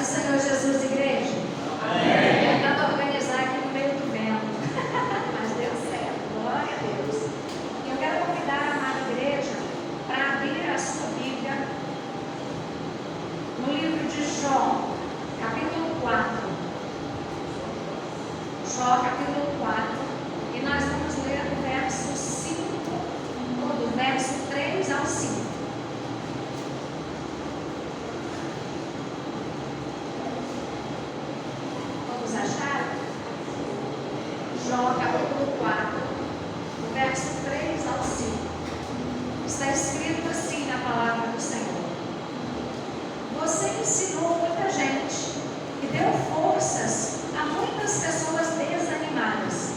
do Senhor Jesus, igreja? Amém. Tentando organizar aqui no meio do vento, mas deu certo, glória a Deus. E eu quero convidar a amada igreja para abrir a sua Bíblia no livro de Jó, capítulo 4. Jó, capítulo 4. E nós vamos ler do verso 5, ou do verso 3 ao 5. Jó, capítulo 4, do verso 3 ao 5. Está escrito assim na palavra do Senhor: Você ensinou muita gente e deu forças a muitas pessoas desanimadas.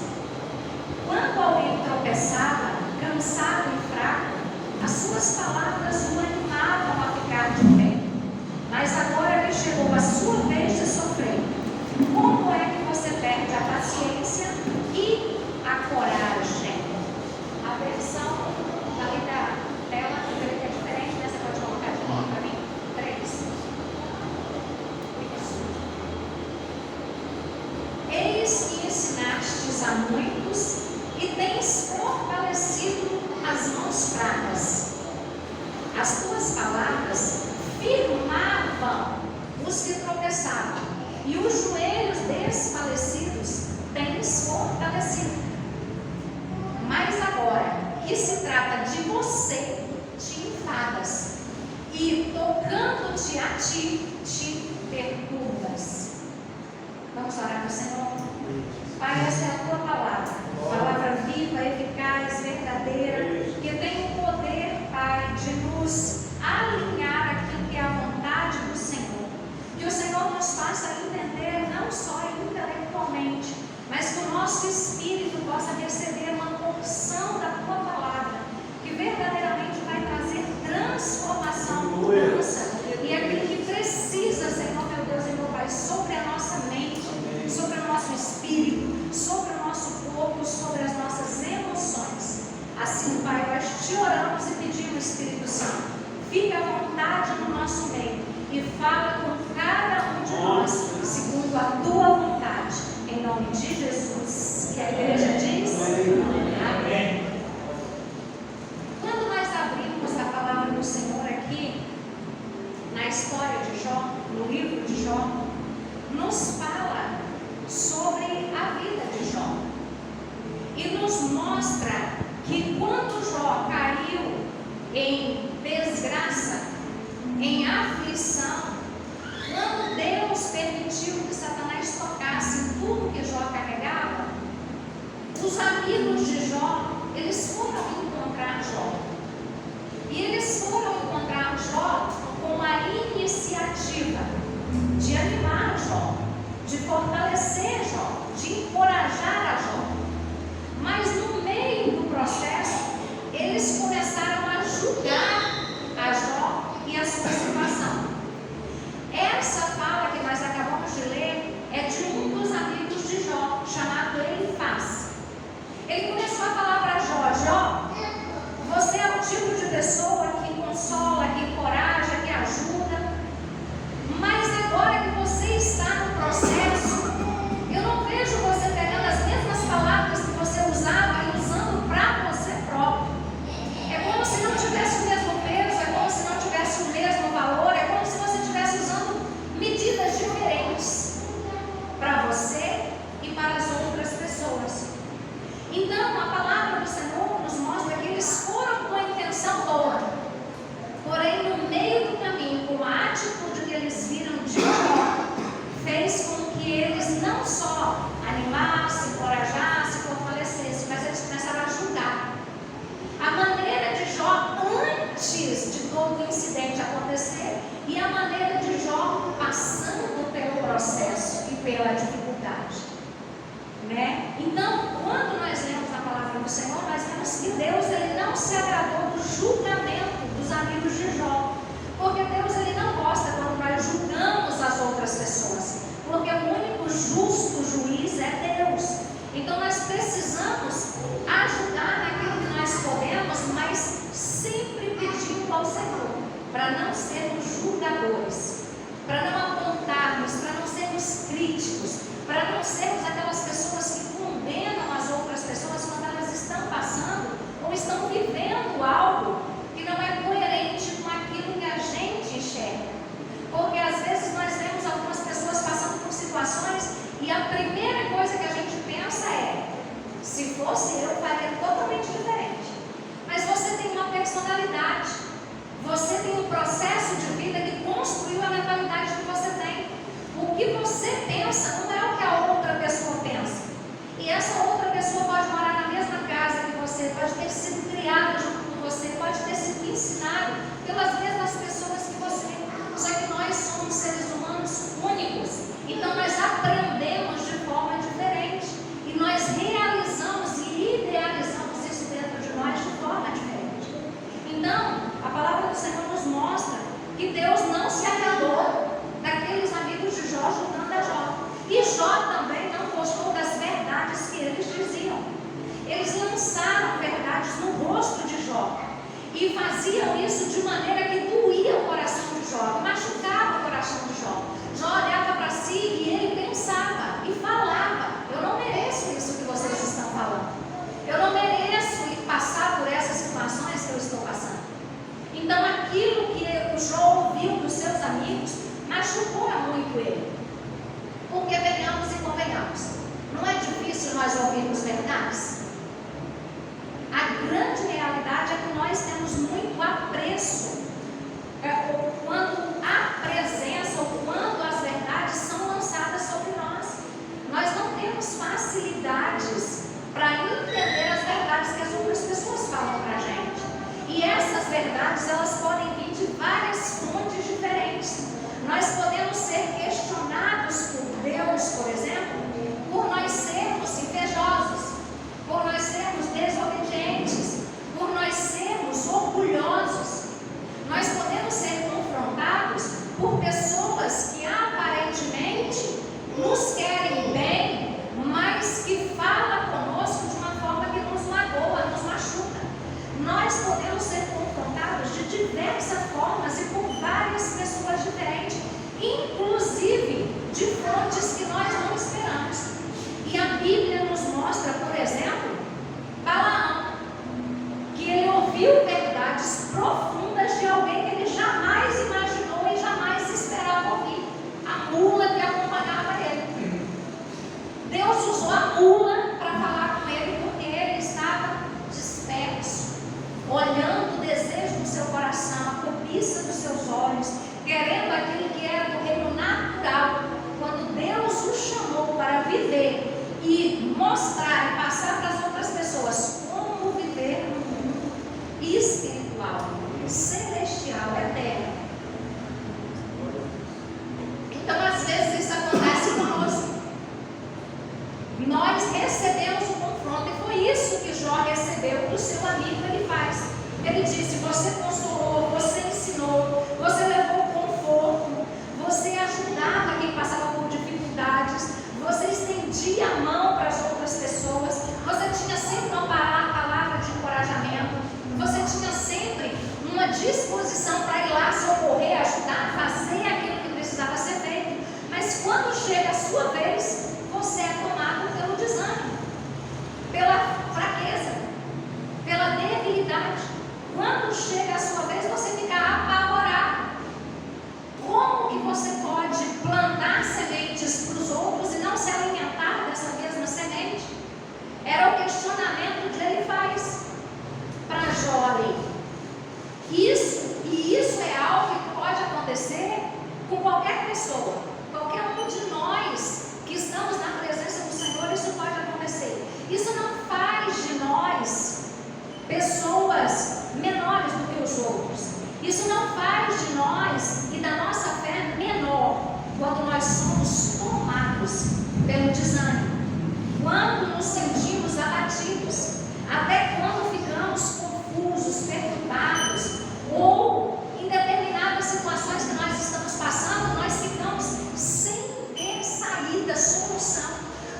Quando alguém tropeçava, cansado e fraco, as suas palavras o animavam a ficar de pé. Mas agora que chegou a sua vez de sofrer, como é que você perde a paciência e a coragem? A versão ali da tela, eu creio que é diferente, né? Você pode colocar de novo para mim? 3. Isso. Eis que ensinastes a muitos e tens fortalecido as mãos fracas. As tuas palavras firmavam os que tropeçavam, e os joelhos desfalecidos tens fortalecido. Mas agora que se trata de você, te enfadas, e tocando-te a ti, te perturbas. Vamos orar ao Senhor? Pai, essa é a tua palavra viva, eficaz, verdadeira, que tem o poder, Pai, de nos alinhar aquilo que é a vontade do Senhor. Que o Senhor nos faça entender não só intelectualmente, mas que o nosso espírito possa receber uma porção da tua palavra, que verdadeiramente vai trazer transformação, mudança, e aquilo que precisa, Senhor meu Deus e meu Pai, sobre a nossa mente, sobre o nosso espírito, sobre o nosso corpo, sobre as nossas emoções. Assim, Pai, nós te oramos e pedimos, Espírito Santo, fica à vontade no nosso meio e fala com cada um de nós, segundo a tua vontade, em nome de Jesus. E a igreja diz: Amém. Quando nós abrimos a palavra do Senhor aqui, na história de Jó, no livro de Jó, nos fala sobre a vida de Jó e nos mostra que quando Jó caiu em desgraça, em aflição, quando Deus permitiu que Satanás tocasse em tudo que Jó carregava, os amigos de Jó, eles foram encontrar Jó. E eles foram encontrar Jó com a iniciativa de animar Jó, de fortalecer Jó, de encorajar a Jó. Mas no meio do processo, eles começaram a julgar a Jó e a sua situação. Essa fala que nós acabamos de ler é de um dos amigos de Jó, chamado Elifaz. Ele começou a falar para Jó: Jó, você é o tipo de pessoa que consola, que encoraja, que ajuda, mas agora que você está no processo, eu não vejo você pegando as mesmas palavras que você usava e usando para você próprio. É como se não tivesse o mesmo peso, é como se não tivesse o mesmo valor, é como se você estivesse usando medidas diferentes para você e para as outras pessoas. Então, a palavra do Senhor nos mostra que eles foram com a intenção boa, porém, no meio do caminho, com a atitude que eles viram de Jó, fez com que eles não só animassem, encorajassem, fortalecessem, mas eles começaram a julgar. A maneira de Jó antes de todo o incidente acontecer e a maneira de Jó passando pelo processo e pela dificuldade, né? Então, quando nós lemos a palavra do Senhor, nós vemos que Deus, ele não se agradou do julgamento dos amigos de Jó, porque Deus, ele não gosta quando nós julgamos as outras pessoas, porque o único justo juiz é Deus. Então nós precisamos ajudar naquilo que nós podemos, mas sempre pedindo ao Senhor, para não sermos julgadores. para não apontarmos, para não sermos críticos, para não sermos aquelas pessoas que condenam as outras pessoas quando elas estão passando ou estão vivendo algo que não é coerente com aquilo que a gente enxerga. Porque às vezes nós vemos algumas pessoas passando por situações e a primeira coisa que a gente pensa é: se fosse eu, faria totalmente diferente. Mas você tem uma personalidade, você tem um processo de vida que construiu a mentalidade que você tem. O que você pensa não é o que a outra pessoa pensa. E essa outra pessoa pode morar na mesma casa que você, pode ter sido criada junto com você, pode ter sido ensinado pelas mesmas pessoas que você. Só que nós somos seres humanos únicos. Então nós aprendemos de forma diferente. E nós realizamos e idealizamos isso dentro de nós de forma diferente. Então, a palavra do Senhor nos mostra que Deus não se agradou daqueles amigos de Jó ajudando a Jó. E Jó também não gostou das verdades que eles diziam. Eles lançaram verdades no rosto de Jó. E faziam isso de maneira que doía o coração de Jó, machucava o coração de Jó. Jó olhava para si e ele pensava e falava: eu não mereço isso que vocês estão falando. Eu não mereço passar por essas situações que eu estou passando. Então aquilo que o Jó ouviu dos seus amigos machucou muito ele. Porque venhamos e convenhamos, não é difícil nós ouvirmos verdades? A grande realidade é que nós temos muito apreço quando a presença ou quando as verdades são lançadas sobre nós. Nós não temos facilidades para entender as verdades que as outras pessoas falam para a gente. E essas verdades, elas podem vir de várias fontes diferentes. Nós podemos ser questionados por Deus, por exemplo, por nós sermos invejosos, por nós sermos desobedientes, por nós sermos orgulhosos. Nós podemos ser confrontados por pessoas que aparentemente nos querem bem, mas que falam conosco de uma forma que nos magoa, nos machuca. Nós podemos ser confrontados de diversas formas e por várias pessoas diferentes, inclusive de fontes que nós não esperamos. E a Bíblia nos mostra, por exemplo, Balaão, que ele ouviu verdades profundas de alguém que ele jamais imaginou e jamais esperava ouvir: a mula que acompanhava ele. Deus usou a mula para falar com ele porque ele estava disperso, olhando o desejo do seu coração, a cobiça dos seus olhos, querendo aquilo que era do reino natural. Quando Deus o chamou para viver e mostrar e passar para as outras pessoas como viver no mundo espiritual, celestial, eterno. Então, às vezes, isso acontece conosco. Nós recebemos o confronto, e foi isso que Jó recebeu do seu amigo. Ele faz. Ele disse: você consolou, você ensinou, você levou conforto, você ajudava quem passava por dificuldades, você estendia a mão para as outras pessoas, você tinha sempre uma palavra de encorajamento, você tinha sempre uma disposição para ir lá socorrer, ajudar, fazer aquilo que precisava ser feito. Mas quando chega a sua vez, você é tomado pelo desânimo, pela fraqueza, pela debilidade. Quando chega a sua vez, você fica apavorado. Como que você pode plantar sementes para os outros e não se alimentar dessa mesma semente? Era o questionamento que ele faz para Jó ali. Isso é algo que pode acontecer com qualquer pessoa. Qualquer um de nós que estamos na presença do Senhor, isso pode acontecer. Isso não faz de nós pessoas menores do que os outros. Isso não faz de nós e da nossa fé menor quando nós somos tomados pelo desânimo, quando nos sentimos abatidos, até quando ficamos confusos, perturbados, ou em determinadas situações que nós estamos passando, nós ficamos sem ver saída, solução,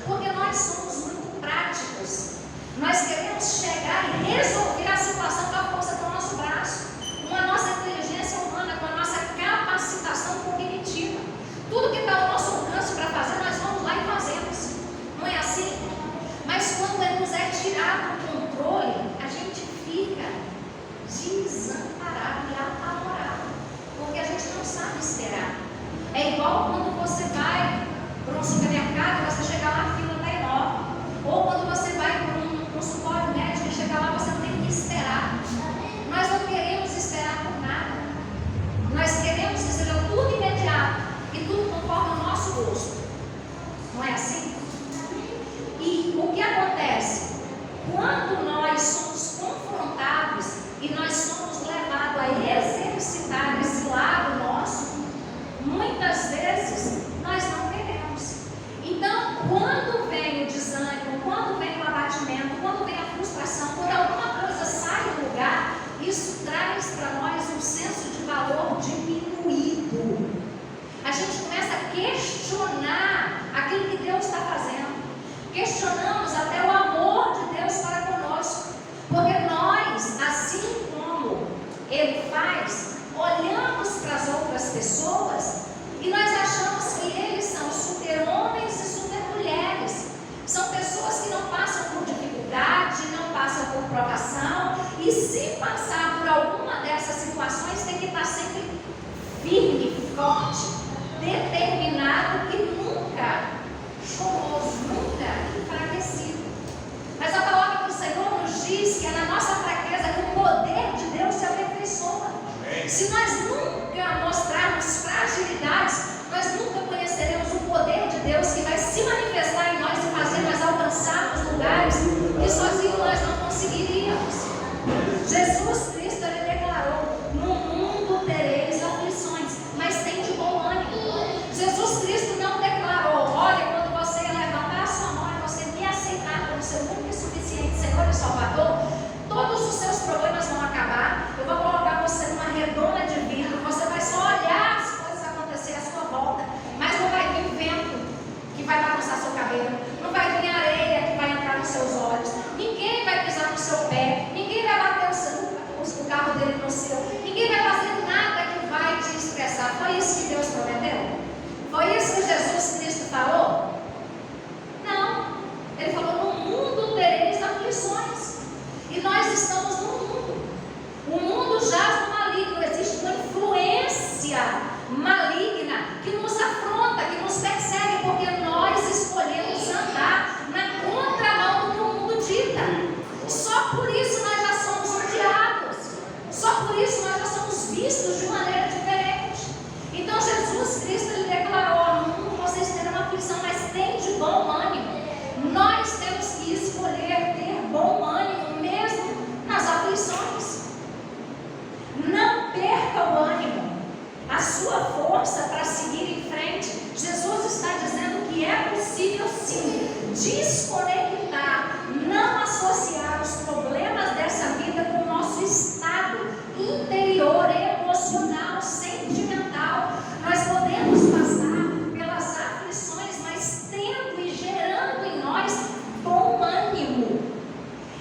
porque nós somos muito práticos. Nós queremos chegar e resolver a situação com a força do nosso braço, com a nossa inteligência humana, com a nossa capacitação cognitiva. firme, forte, determinado e nunca choroso, nunca enfraquecido. Mas a palavra do Senhor nos diz que é na nossa fraqueza que o poder de Deus se aperfeiçoa. Se nós nunca mostrarmos fragilidades, nós nunca conheceremos o poder de Deus que vai se manifestar em nós e fazer nós alcançarmos lugares que sozinhos nós não conseguiríamos. Jesus Cristo, ele declarou: no mundo tereis aflições, mas tem de bom ânimo. Jesus Cristo não declarou: olha, quando você levantar a sua mão e você me aceitar como seu único e suficiente Senhor e Salvador, todos os seus problemas vão acabar, eu vou colocar você numa redoma de vidro, você vai só olhar as coisas acontecer à sua volta, mas não vai vir vento que vai balançar seu cabelo, não vai vir areia que vai entrar nos seus olhos, ninguém vai pisar no seu pé, ninguém vai bater o carro dele no seu, ninguém vai fazer nada que vai te estressar. Foi isso que Deus prometeu? Foi isso que Jesus Cristo falou? Não, ele falou: no mundo tereis aflições, e nós estamos no mundo. O mundo jaz no maligno, existe uma influência maligna que nos afronta, que nos persegue, porque nós escolhemos andar na contramão do que o mundo dita. Só por isso nós já somos odiados, só por isso nós já somos vistos de maneira diferente. Então Jesus Cristo, ele declarou: no mundo vocês terão aflição, mas tem de bom ânimo. Nós temos que escolher ter bom ânimo mesmo nas aflições. Não perca o ânimo, a sua força para seguir em frente. Jesus está dizendo que é possível sim desconectar, não associar os problemas dessa vida com o nosso estado interior, emocional, sentimental. Nós podemos passar pelas aflições, mas tendo e gerando em nós bom ânimo.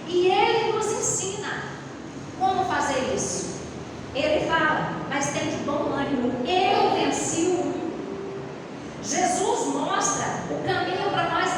E Ele nos ensina como fazer isso. Ele fala: mas tem de bom ânimo, eu venci o mundo. Jesus mostra o caminho para nós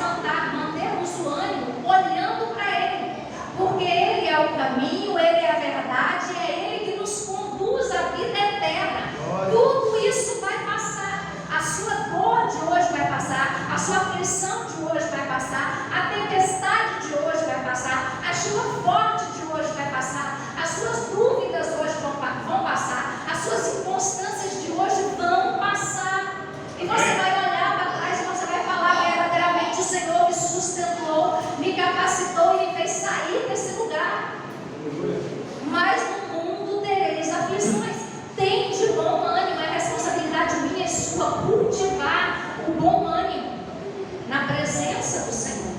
mantermos o ânimo olhando para Ele, porque Ele é o caminho, Ele é a verdade, é Ele que nos conduz à vida eterna. Tudo isso vai passar, a sua dor de hoje vai passar, a sua aflição de hoje vai passar, a tempestade de hoje vai passar, a chuva forte de hoje vai passar, as suas dúvidas hoje vão passar, as suas inconstâncias de hoje vão passar, e você vai olhar para trás e você vai falar: verdadeiramente o Senhor me sustentou, me capacitou e me fez sair desse lugar. Mas no mundo tereis aflições, tem de bom ânimo. É responsabilidade minha e sua cultivar o bom ânimo na presença do Senhor.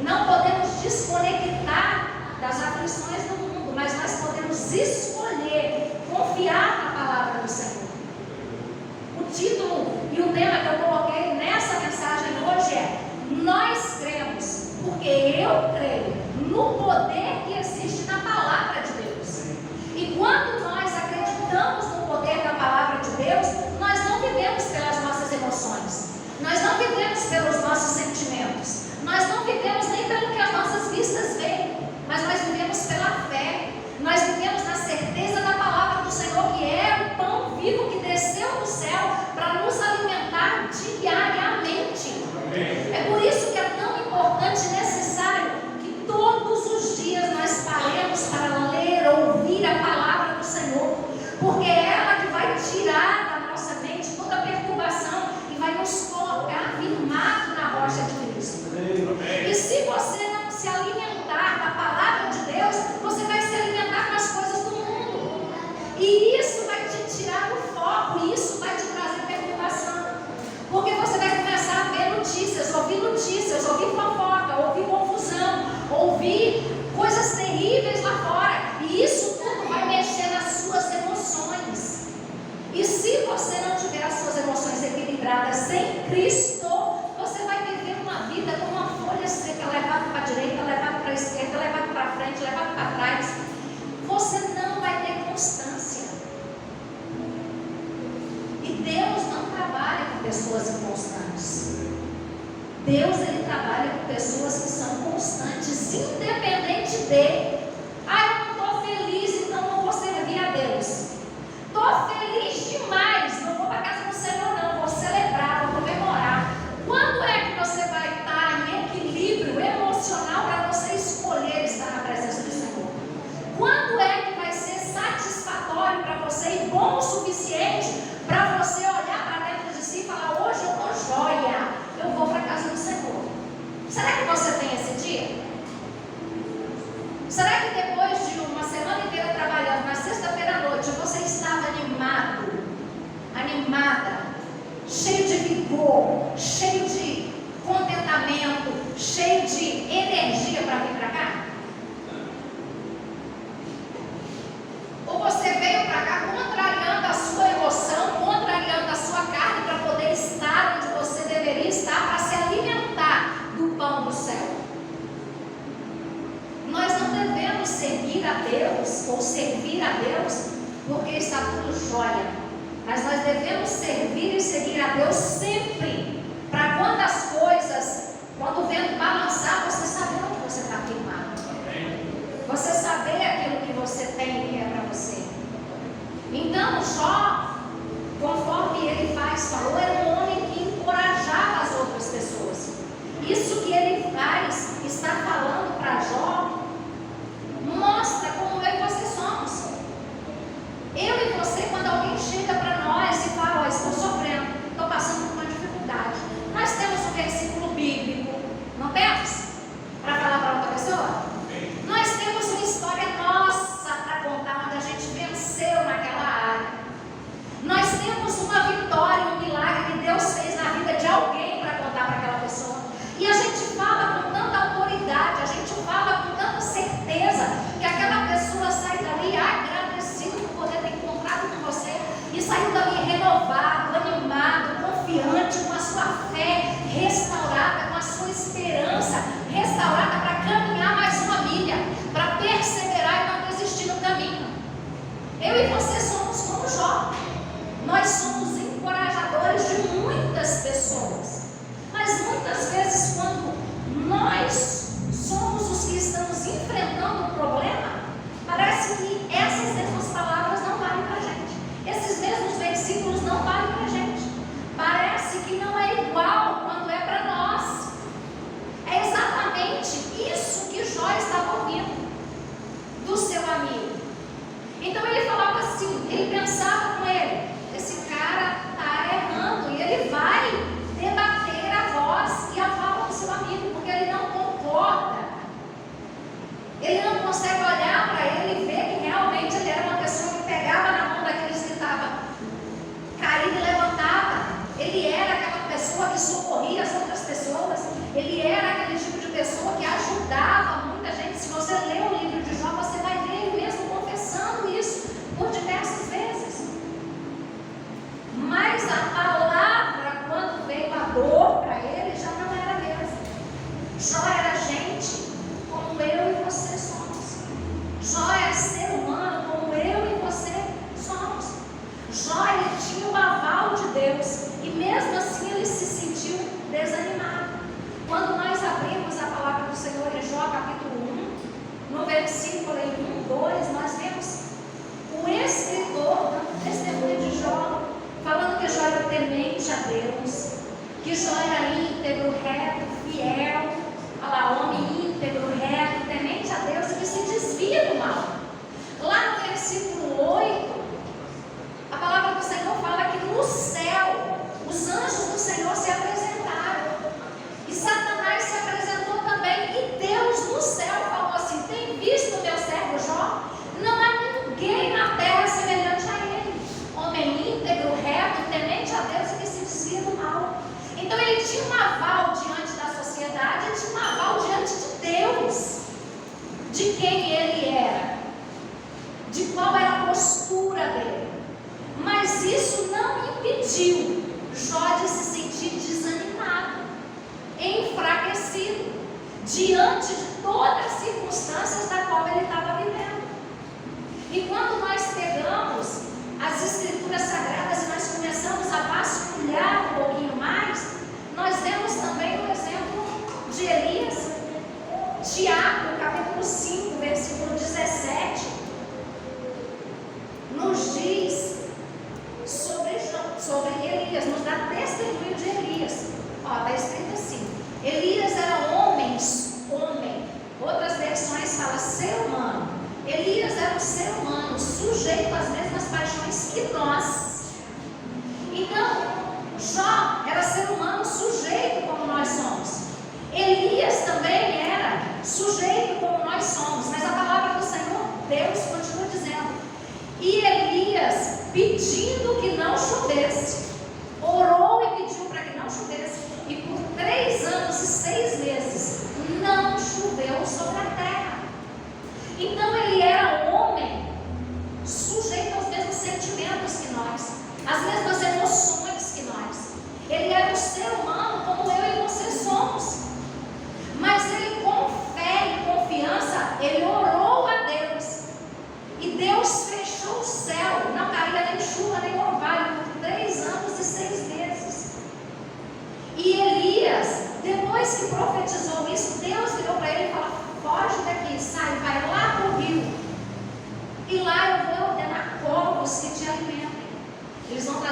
Não podemos desconectar das aflições do mundo, mas nós podemos escolher confiar na palavra do Senhor. O título e o tema que eu coloquei nessa mensagem hoje é: nós cremos, porque eu creio no poder que existe na palavra de Deus. E quando nós acreditamos no poder da palavra de Deus, nós não vivemos pelas nossas emoções, nós não vivemos pelos nossos sentimentos, nós não vivemos nem pelo que as nossas vistas veem, mas nós vivemos pela fé. Nós vivemos na certeza da palavra do Senhor, que é o pão vivo que desceu do céu para nos alimentar diariamente. É por isso que é tão importante e necessário que todos os dias nós paremos para ler, ouvir a palavra do Senhor, porque é ela que vai tirar da nossa mente toda a perturbação e vai nos colocar firmado na rocha de Cristo. E se você não se alimentar da palavra de Deus, você vai se alimentar com as coisas do mundo, e isso vai te tirar do foco, e isso vai te trazer perturbação, porque você vai começar a ver notícias, ouvir fofoca, ouvir confusão, ouvir coisas terríveis lá fora, e isso tudo vai mexer nas suas emoções. E se você não tiver as suas emoções equilibradas em Cristo, você vai viver uma vida como uma folha seca, levado para a direita, levado para a esquerda, levado para frente, levado para trás. Você não vai ter constância. E Deus não trabalha com pessoas inconstantes. Deus, ele trabalha com pessoas que são constantes, independente de: ah, eu não estou feliz, então não vou servir a Deus. Estou feliz demais, cheio de contentamento, cheio de energia para vir para cá? Ou você veio para cá contrariando a sua emoção, contrariando a sua carne para poder estar onde você deveria estar, para se alimentar do pão do céu? Nós não devemos seguir a Deus ou servir a Deus porque está tudo jóia, mas nós devemos servir e seguir a Deus sempre, para quando as coisas, quando o vento balançar, você saber onde você está firmado, você saber aquilo que você tem e que é para você. Então Jó, conforme ele falou, era um homem que encorajava as outras pessoas. Isso que ele faz, está falando para Jó, mostra como eu e você somos. Eu e você, quando alguém chega para nós e fala, estou sofrendo, estou passando por uma dificuldade, nós temos um versículo bíblico, não temos? Para falar para outra pessoa? Nós temos uma história nossa para contar, onde a gente venceu naquela área. Nós temos uma vitória, um milagre que Deus fez na vida de alguém para contar para aquela pessoa. E a gente fala com tanta autoridade, a gente fala com tanta certeza, que aquela pessoa sai dali agradecida por poder ter encontrado com você e saiu dali renovado, animado, confiante, com a sua fé restaurada, com a sua esperança restaurada para caminhar mais uma milha, para perseverar e não desistir no caminho. Eu e você somos como Jó. Nós somos encorajadores de muitas pessoas, mas muitas vezes quando nós somos os que estamos enfrentando o problema, parece que essas mesmas palavras não valem para a gente, esses mesmos versículos não valem para a gente, parece que não é igual quando é para nós. É exatamente isso que Jó estava ouvindo do seu amigo. Então ele falava assim, ele pensava com ele, esse cara está errando, e ele vai debater a voz e a fala do seu amigo, porque ele não concorda, ele não consegue olhar para ele e ver que realmente ele era uma pessoa que pegava na mão daqueles que estavam caído e levantava. Ele era aquela pessoa que socorria as outras pessoas, ele era aquele tipo de pessoa que ajudava muita gente. Se você ler o livro de Jó, você vai ver ele mesmo confessando isso por diversas vezes. Mas a palavra, quando veio a dor para ele, já não era a mesma. Jó era gente como eu e você somos. Jó era ser humano como eu e você somos. Jó, ele tinha o aval de Deus e mesmo assim ele se sentiu desanimado. Quando nós abrimos a palavra do Senhor em Jó capítulo 1, no versículo 1, 2, nós vemos o escritor dando testemunho de Jó, falando que Jó era temente a Deus, que Jó era íntegro, reto, fiel, olha lá, homem íntegro, reto, temente a Deus e que se desvia do mal. Lá no versículo 8, a palavra do Senhor fala que no céu, os anjos do Senhor se apresentaram, e Satanás se apresentou também, e Deus no céu falou assim, tem visto o meu servo Jó? Não há ninguém na terra semelhante a ele, homem íntegro, reto, temente a Deus e que se desvia do mal. Então ele tinha um aval diante da sociedade, ele tinha um aval diante de Deus, de quem ele era, de qual era a postura dele. Mas isso não impediu Jó de se sentir desanimado, enfraquecido, diante de todas as circunstâncias da qual ele estava vivendo. E quando nós pegamos as Escrituras Sagradas e nós começamos a vasculhar um pouquinho mais, nós vemos também o exemplo de Elias. Tiago, capítulo 5, versículo 17, nos diz sobre Elias, nos dá testemunho de Elias. Está escrito assim, Elias era homem, outras versões falam ser humano. Elias era um ser humano, sujeito às mesmas paixões que nós. Então, Jó era ser humano, sujeito como nós somos. Elias também era sujeito como nós somos, mas a palavra do Senhor, Deus continua dizendo, e Elias, pedindo que não chovesse, orou e pediu para que não chovesse,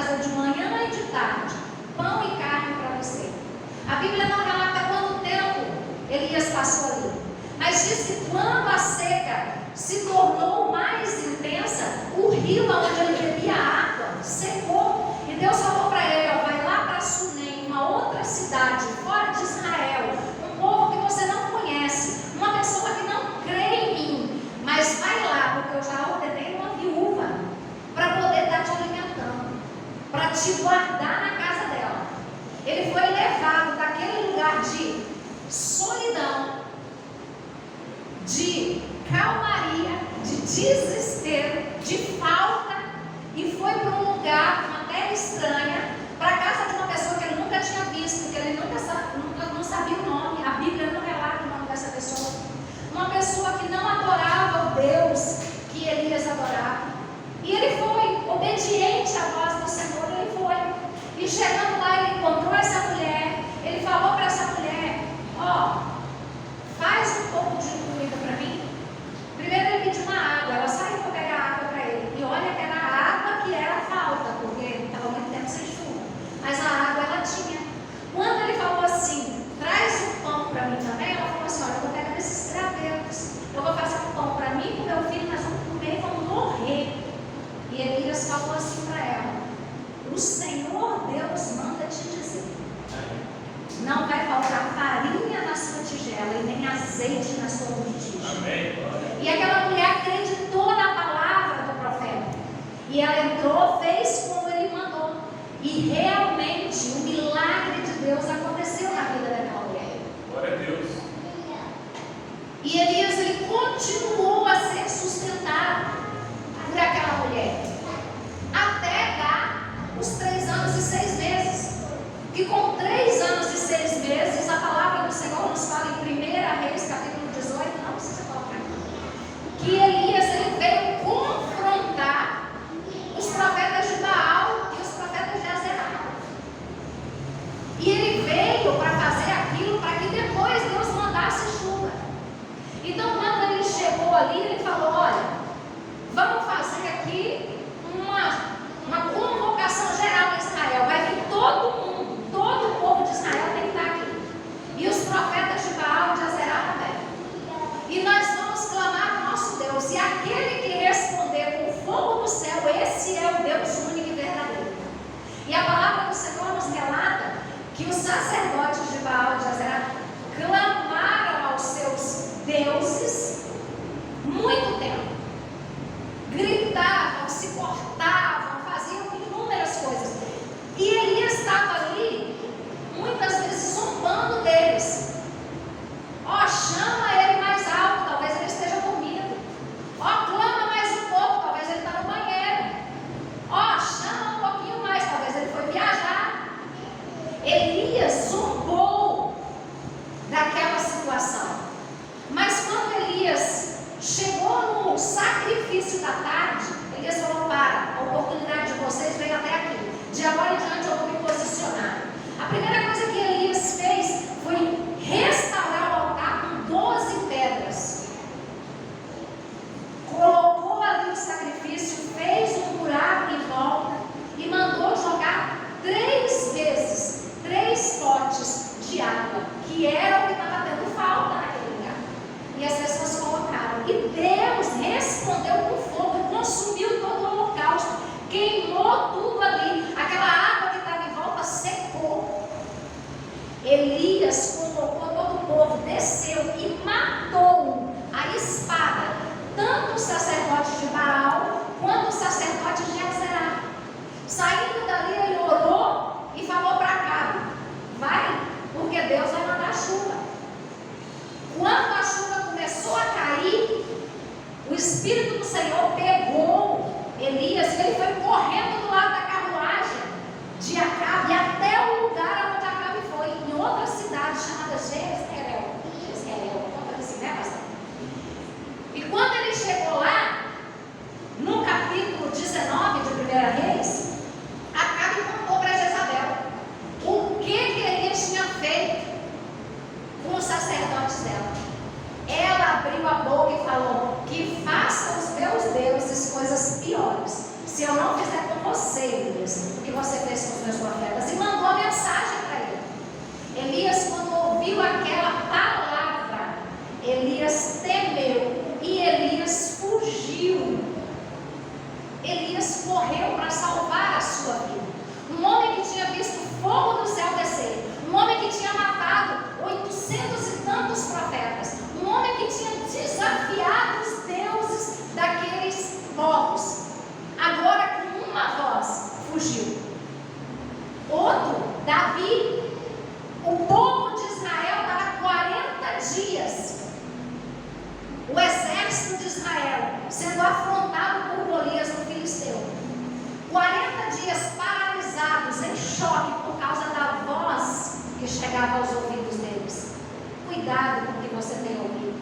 fazer de manhã e de tarde pão e carne para você. A Bíblia não relata quanto tempo Elias passou ali, mas diz que quando a seca se tornou mais intensa, o rio onde ele bebia água secou. E Deus falou para ele: ó, vai lá para Sunem, uma outra cidade fora de Israel, um povo que você não conhece, uma pessoa que não crê em mim, mas vai lá, porque eu já ordenei uma viúva para poder estar te alimentando, para te guardar na casa dela. Ele foi levado daquele lugar de solidão, de calmaria, de desespero, de falta, e foi para um lugar, uma terra estranha, para a casa de uma pessoa que ele nunca tinha visto, que ele não sabia o nome. A Bíblia não relata o nome dessa pessoa. Uma pessoa que não adorava o Deus que Elias adorava. E ele foi obediente à voz do Senhor, ele foi. E chegando lá, ele encontrou essa mulher. Ele falou para essa mulher: ó, faz um pouco de comida para mim. Primeiro ele pediu uma água, ela saiu para pegar água para ele. E olha que era a água que era falta, porque estava muito tempo sem chuva. Mas a água ela tinha. Quando ele falou assim: traz um pão para mim também, ela falou assim: olha, eu vou pegar esses gravetos, eu vou fazer um pão para mim e para o meu filho, nós vamos comer e vamos morrer. E Elias falou assim para ela: o Senhor Deus manda te dizer, não vai faltar farinha na sua tigela e nem azeite na sua botija. E aquela mulher acreditou na palavra do profeta. E ela entrou, fez como ele mandou. E realmente o milagre de Deus aconteceu na vida daquela mulher. Glória a Deus. E Elias, ele continuou a ser sustentado por aquela mulher, até dar os 3 anos e 6 meses. Que com 3 anos e 6 meses, a palavra do Senhor nos fala em 1 Reis, capítulo 18, não precisa colocar aqui, que Elias, ele veio confrontar os profetas de Baal e os profetas de Azerá. E ele veio para fazer aquilo, para que depois Deus mandasse chuva. Então, quando ele chegou ali, ele falou: olha, vamos fazer aqui uma convocação geral em Israel. Vai vir todo mundo, todo o povo os meus profetas, e mandou a mensagem para ele. Elias, quando ouviu aquela palavra, Elias temeu e Elias fugiu. Elias correu para salvar a sua vida. Um homem que tinha visto fogo do céu descer, um homem que tinha matado 800 e tantos profetas, um homem que tinha desafiado os deuses daqueles povos, agora com uma voz fugiu. Outro, Davi, o povo de Israel estava 40 dias, o exército de Israel sendo afrontado por Golias no Filisteu, 40 dias paralisados, em choque por causa da voz que chegava aos ouvidos deles. Cuidado com o que você tem ouvido,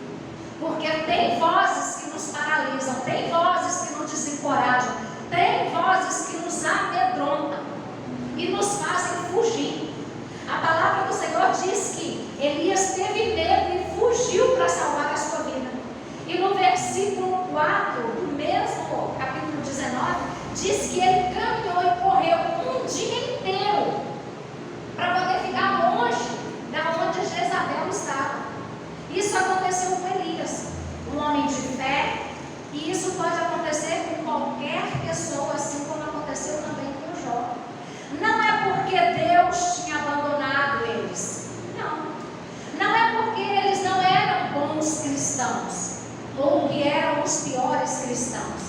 porque tem vozes que nos paralisam, tem vozes que nos desencorajam, tem vozes que nos amedrontam e nos fazem fugir. A palavra do Senhor diz que Elias teve medo e fugiu para salvar a sua vida. E no versículo 4 do mesmo capítulo 19, diz que ele caminhou e correu um dia inteiro para poder ficar longe da onde Jezabel estava. Isso aconteceu com Elias, um homem de fé, e isso pode acontecer com qualquer pessoa, assim como aconteceu também com Jó. Não é porque Deus tinha abandonado eles, não é porque eles não eram bons cristãos, ou que eram os piores cristãos,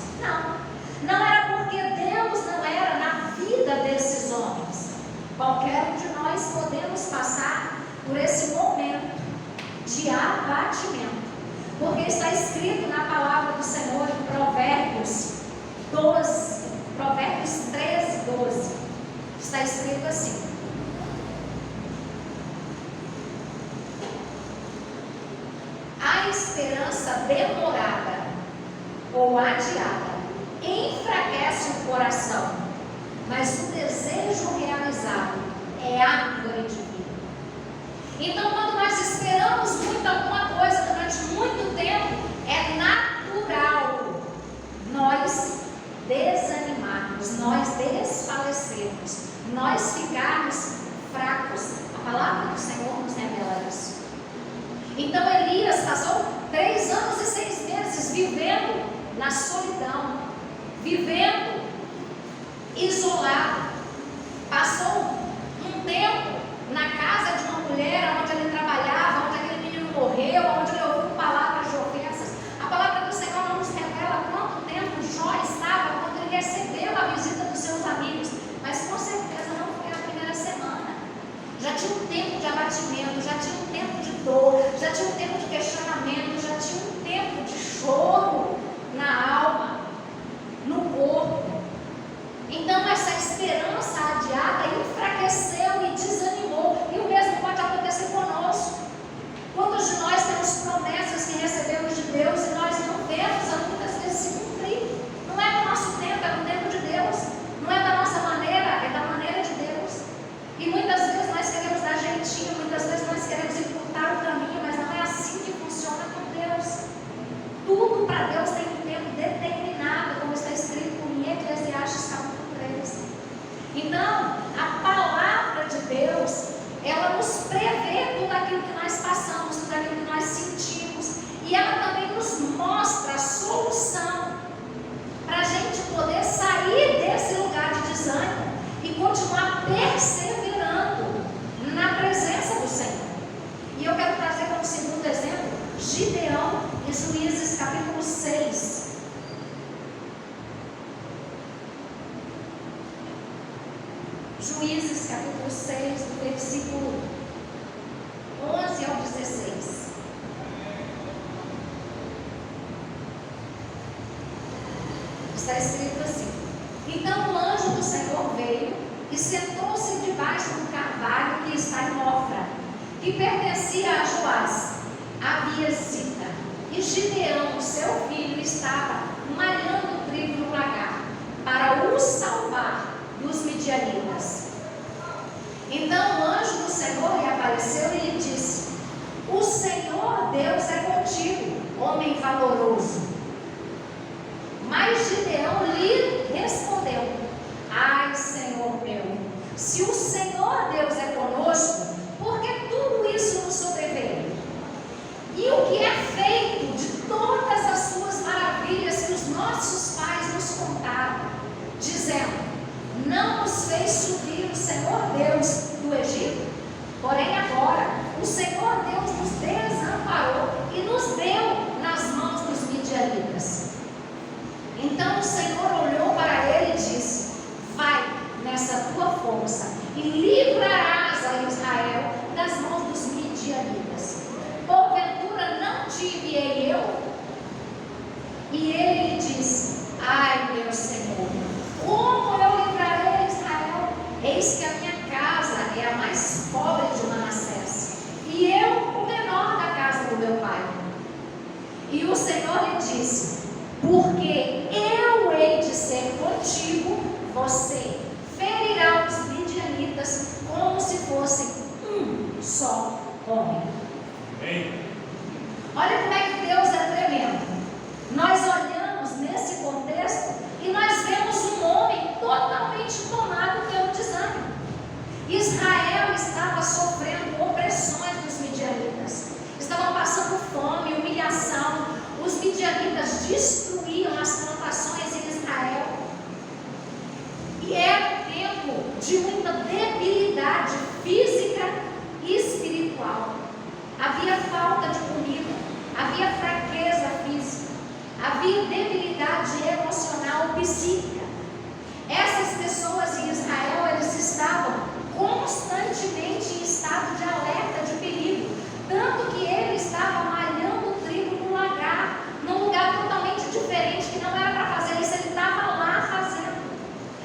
não era porque Deus não era na vida desses homens. Qualquer um de nós podemos passar por esse momento de abatimento, porque está escrito na palavra do Senhor em Provérbios 13, 12, está escrito assim: a esperança demorada ou adiada enfraquece o coração, mas o desejo realizado é árvore de vida. Então, quando nós esperamos muito alguma coisa durante muito tempo, é natural nós desanimarmos, nós desfalecermos, nós ficarmos fracos. A palavra do Senhor nos revela isso. Então Elias passou 3 anos e 6 meses vivendo na solidão, vivendo isolado. Passou um tempo na casa de uma mulher onde ele trabalhava, onde aquele menino morreu, onde ele ouviu palavras de ofensas. A palavra do Senhor não nos revela quanto tempo Jó estava quando ele recebeu a visita dos seus amigos, mas com certeza não foi a primeira semana. Já tinha um tempo de abatimento, já tinha um tempo de dor, já tinha um tempo de questionamento, já tinha um tempo de choro na alma, no corpo. Então essa esperança adiada enfraqueceu e desanimou. E o mesmo pode acontecer conosco. Quantos de nós temos promessas que recebemos de Deus e nós não vemos muitas vezes se cumprir? Não é do nosso tempo, é do tempo de Deus. Não é da nossa maneira, é da maneira de Deus. E muitas vezes nós queremos dar jeitinho, muitas vezes nós queremos encurtar o caminho, mas não é assim que funciona com Deus. Tudo para Deus tem um tempo determinado, como está escrito em Eclesiastes capítulo 3. Então, a palavra de Deus, ela nos prevê tudo aquilo que nós passamos, tudo aquilo que nós sentimos, e ela também nos mostra a solução para a gente poder sair desse lugar de desânimo e continuar perseverando na presença do Senhor. E eu quero trazer como segundo exemplo Gideão e Juízes capítulo 6. Juízes capítulo 6, do versículo 11 ao 16. Está escrito assim: então o anjo do Senhor veio e sentou-se debaixo do carvalho que está em Ofra, que pertencia a Joás, a Biezita. E Gideão, seu filho, estava malhando trigo no lagar, para o salvar dos midianitas. Então o anjo do Senhor lhe apareceu e lhe disse: o Senhor Deus é contigo, homem valoroso. Mas Gideão lhe respondeu: ai, Senhor meu, Senhor Deus do Egito? Porém agora, o Senhor Deus nos desamparou e nos deu nas mãos dos midianitas. Então o Senhor olhou para ele e disse: vai nessa tua força e livrarás a Israel das mãos dos midianitas. Porventura não te enviei eu? E ele lhe disse: ai, meu Senhor, como eu livrarei Israel? Eis que a minha casa é a mais pobre de Manassés, e eu o menor da casa do meu pai. E o Senhor lhe disse: porque eu hei de ser contigo, você ferirá os midianitas como se fosse um só homem. Amém. Olha como é que Deus é tremendo. Nós olhamos nesse contexto e nós vemos um homem totalmente tomado pelo desânimo. Israel estava sofrendo opressões dos midianitas, estavam passando fome, humilhação. Os midianitas destruíam as plantações em Israel. E era um tempo de muita debilidade física e espiritual. Havia falta de comida, havia fraqueza física, havia debilidade emocional, psíquica. Essas pessoas em Israel, eles estavam constantemente em estado de alerta, de perigo. Tanto que ele estava malhando o trigo no lagar, num lugar totalmente diferente, que não era para fazer isso, ele estava lá fazendo.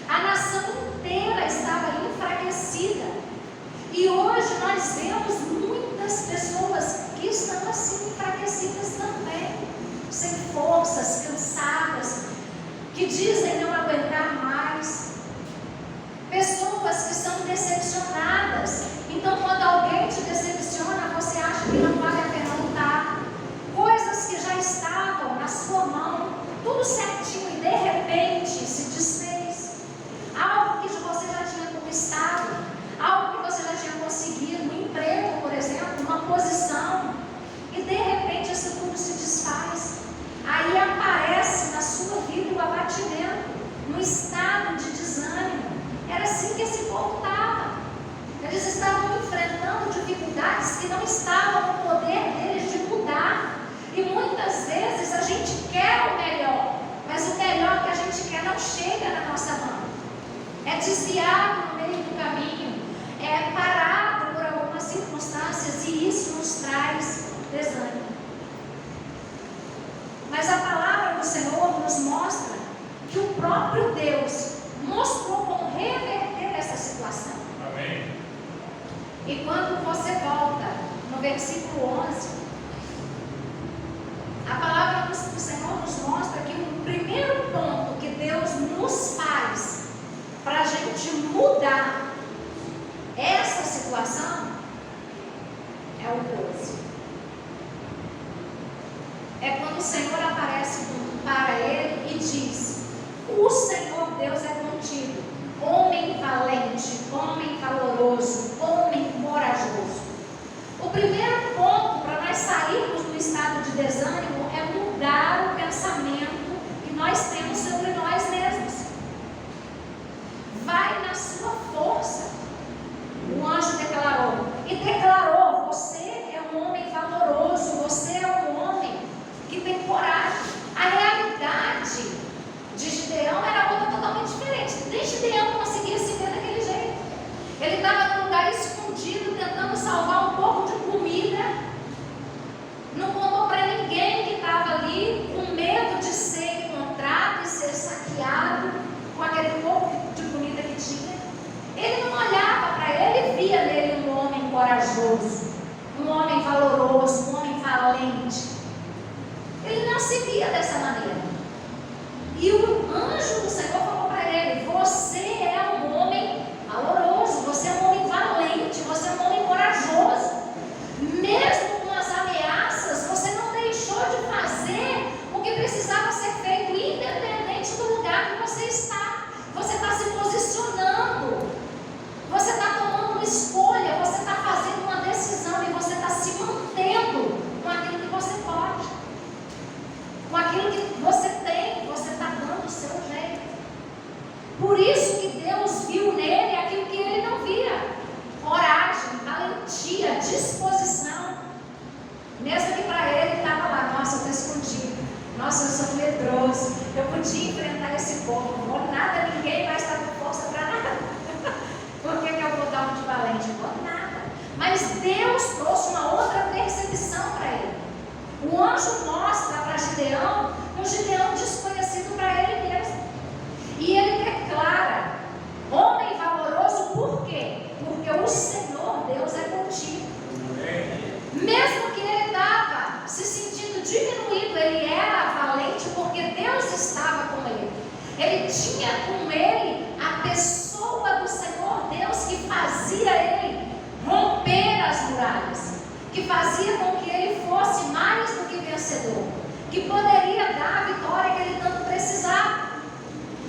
A nação inteira estava enfraquecida. E hoje nós vemos muitas pessoas que estão assim enfraquecidas também, sem forças, cansadas, que dizem não aguentar mais. Pessoas que são decepcionadas. Então, quando alguém te decepciona, você acha que não vale a pena lutar. Coisas que já estavam na sua mão, tudo certinho, e de repente se desfez. Algo que você já tinha conquistado, algo que você já tinha conseguido, um emprego, por exemplo, uma posição, e de repente isso tudo se desfaz. Aí aparece na sua vida o abatimento, no estado de desânimo. Era assim que esse povo estava. Eles estavam enfrentando dificuldades que não estavam no poder deles de mudar. E muitas vezes a gente quer o melhor, mas o melhor que a gente quer não chega na nossa mão. É desviado no meio do caminho, é parado por algumas circunstâncias, e isso nos traz desânimo. Mas a palavra do Senhor nos mostra que o próprio Deus mostrou como reverter essa situação. Amém. E quando você volta no versículo 11, a palavra do Senhor nos mostra que o primeiro ponto que Deus nos faz para a gente mudar essa situação é o 12. É quando o Senhor aparece para ele e diz: o Senhor Deus é contigo, homem valente, homem valoroso, homem corajoso. O primeiro ponto para nós sairmos do estado de desânimo é mudar o pensamento que nós temos sobre nós mesmos. Vai na sua força. O anjo declarou, e declarou: você é um homem valoroso, você é um homem que tem coragem. A realidade de Gideão era outra totalmente diferente. Nem Gideão conseguia se ver daquele jeito. Ele estava num lugar escondido, tentando salvar um pouco de comida. Não contou para ninguém que estava ali, com medo de ser encontrado e ser saqueado com aquele pouco de comida que tinha. Ele não olhava para ele e via nele um homem corajoso, um homem valoroso, um homem valente. Ele não se via dessa maneira. E o anjo do Senhor falou para ele: você é um homem valoroso, você é um homem valente, você é um homem corajoso. Mesmo com as ameaças, você não deixou de fazer o que precisava ser feito, independente do lugar que você está. Você está se posicionando, você está tomando uma escolha, você está fazendo uma decisão e você está se mantendo com aquilo que você pode, com aquilo que você Deus trouxe uma outra percepção para ele. O anjo mostra para Gideão um Gideão desconhecido para ele mesmo. E ele declara: homem valoroso, por quê? Porque o Senhor Deus é contigo. Mesmo que ele estava se sentindo diminuído, ele era valente porque Deus estava com ele. Ele tinha com ele a pessoa do Senhor Deus que fazia ele romper as muralhas, que fazia com que ele fosse mais do que vencedor, que poderia dar a vitória que ele tanto precisava.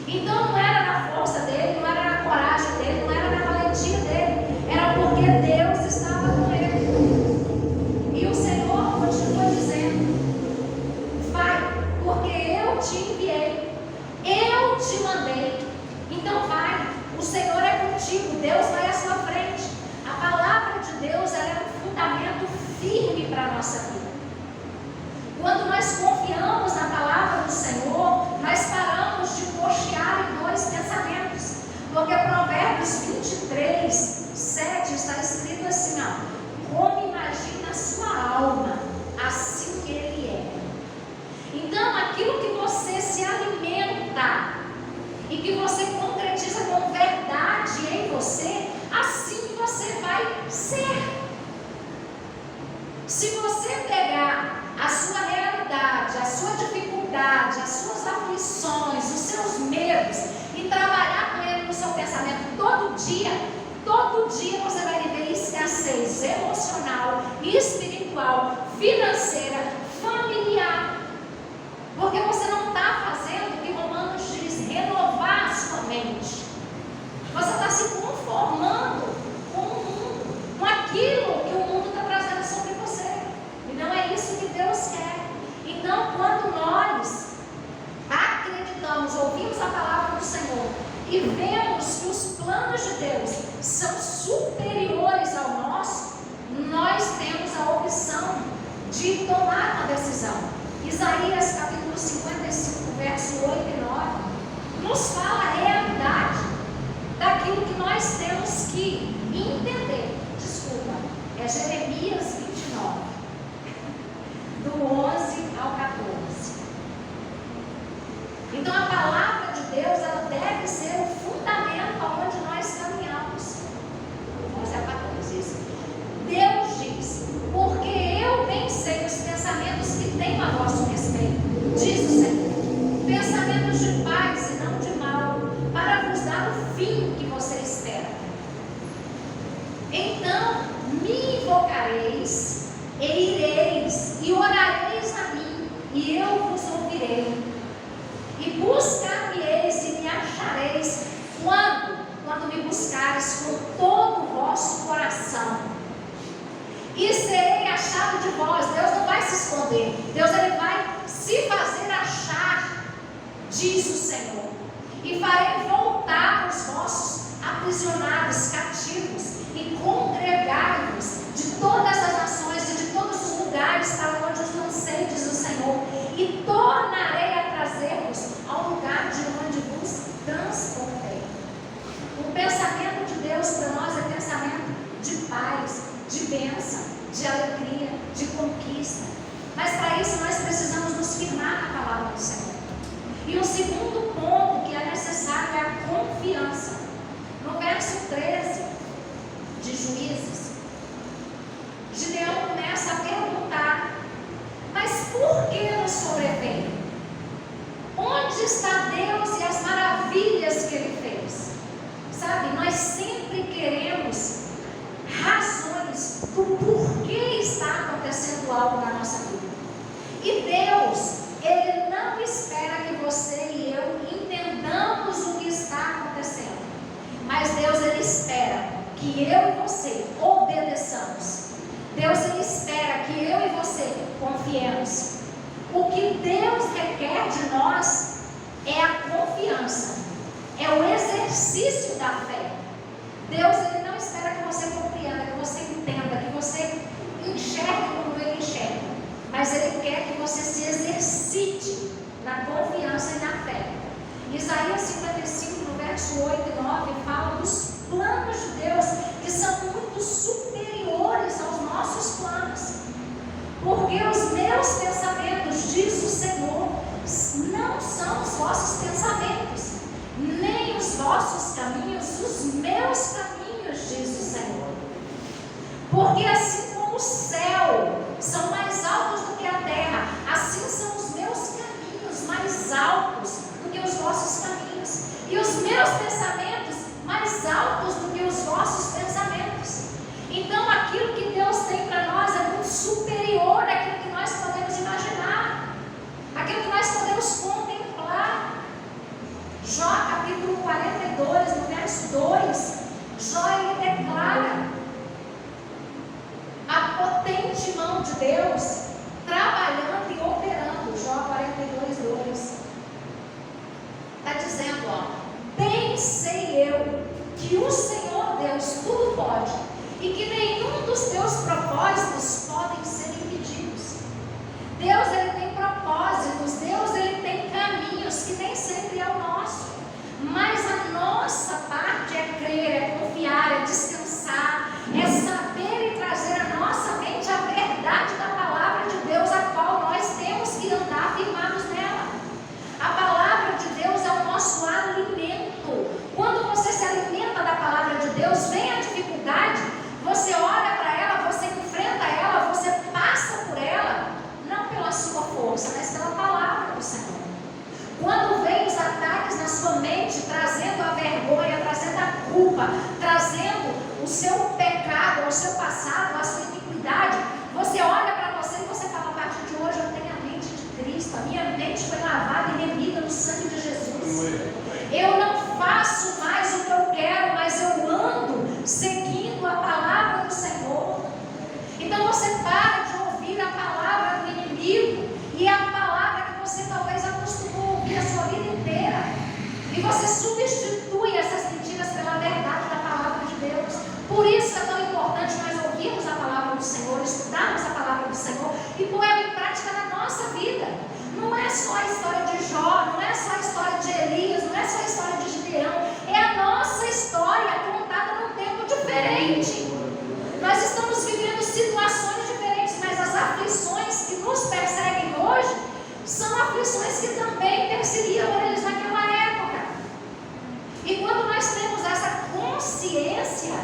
Então não era na força dele, não era na coragem dele, não era na valentia dele, era porque Deus estava com ele. E o Senhor continua dizendo: vai, porque eu te enviei, eu te mandei, então vai, o Senhor é contigo, Deus vai à sua frente. A palavra de Deus, ela é um fundamento firme para a nossa vida. Quando nós confiamos na palavra do Senhor, nós paramos de cochear em dois pensamentos. Porque Provérbios 23, 7 está escrito assim: como imagina a sua alma, assim ele é. Então, aquilo que você se alimenta e que você concretiza com verdade em você, assim você vai ser. Se você pegar a sua realidade, a sua dificuldade, as suas aflições, os seus medos e trabalhar com ele no seu pensamento todo dia você vai viver escassez emocional, espiritual, financeira, familiar. Porque você não está fazendo o que Romanos diz, renovar a sua mente. Você está se conformando com o mundo, com aquilo que o mundo está trazendo sobre você. E não é isso que Deus quer. Então, quando nós acreditamos, ouvimos a palavra do Senhor e vemos que os planos de Deus são superiores ao nosso, nós temos a opção de tomar uma decisão. Isaías capítulo 55, verso 8 e 9 nos fala a realidade daquilo que nós temos que entender. É Jeremias 29, do 11 ao 14. Então a palavra de Deus, ela deve ser o fundamento aonde nós caminhamos. 11 a 14, isso. Deus diz: porque eu bem sei os pensamentos que tenho a vosso respeito, diz o Senhor, pensamentos de paz e não de mal, para vos dar o fim que você espera. Então me invocareis, e ireis, e orareis a mim, e eu vos ouvirei. E buscar-me-eis e me achareis, quando me buscares com todo o vosso coração. E serei achado de vós. Deus não vai se esconder, Deus ele vai se fazer achar, diz o Senhor. E farei voltar os vossos aprisionados, cativos, e congregai-vos de todas as nações e de todos os lugares para onde os lancei, diz o Senhor, e tornarei a trazer-vos ao lugar de onde vos transportei. O pensamento de Deus para nós é pensamento de paz, de bênção, de alegria, de conquista. Mas para isso nós precisamos nos firmar na palavra do Senhor. E o segundo ponto que é necessário é a confiança. No verso 13 de Juízes, Gideão começa a perguntar: mas por que nos sobrevém? Onde está Deus e as maravilhas que Ele fez? Sabe, nós sempre queremos razões do porquê está acontecendo algo na nossa vida. E Deus, Ele não espera que você e eu entendamos o que está acontecendo. Mas Deus, Ele espera que eu e você obedeçamos. Deus, Ele espera que eu e você confiemos. O que Deus requer de nós é a confiança, é o exercício da fé. Deus, Ele não espera que você compreenda, que você entenda, que você enxergue como Ele enxerga, mas Ele quer que você se exercite na confiança e na fé. Isaías 55, no verso 8 e 9, fala dos planos de Deus que são muito superiores aos nossos Porque assim como o céu são mais altos do que a terra, assim são os meus caminhos mais altos do que os vossos caminhos, e os meus pensamentos mais altos do que os vossos pensamentos. Então aquilo que Deus tem para nós é muito superior àquilo que nós podemos imaginar, aquilo que nós podemos contemplar. Jó capítulo 42, no verso 2, Jó ele declara a potente mão de Deus trabalhando e operando. Jó 42, 2 está dizendo, bem sei eu que o Senhor Deus tudo pode, e que nenhum dos teus propósitos podem ser impedidos. Deus ele tem propósitos, Deus ele tem caminhos que nem sempre é o nosso, mas a nossa parte é crer, é confiar, é descansar, é saber e trazer à nossa mente a verdade da palavra de Deus, a qual nós temos que andar firmados nela. A palavra de Deus é o nosso alimento. Quando você se alimenta da palavra de Deus, vem a dificuldade, você olha para ela, você enfrenta ela, você passa por ela, não pela sua força, mas pela palavra do Senhor. Quando vem os ataques na sua mente, trazendo a vergonha, trazendo a culpa, trazendo o seu pecado, o seu passado, a sua iniquidade, você olha para você e você fala, a partir de hoje eu tenho a mente de Cristo, a minha mente foi lavada e remida no sangue de Jesus. Eu não faço mais o que eu quero, mas eu ando seguindo a palavra do Senhor. Então você para de ouvir a palavra do inimigo, e a palavra que você talvez acostumou a ouvir a sua vida inteira, e você substitui essas mentiras pela verdade da palavra de Deus. Por isso é tão importante nós ouvirmos a palavra do Senhor, estudarmos a palavra do Senhor e pôr ela em prática na nossa vida. Não é só a história de Jó, não é só a história de Elias, não é só a história de Gideão, é a nossa história contada num tempo diferente. Nós estamos vivendo situações diferentes, mas as aflições que nos perseguem hoje são aflições que também perseguiam eles naquela época. E quando nós temos essa consciência,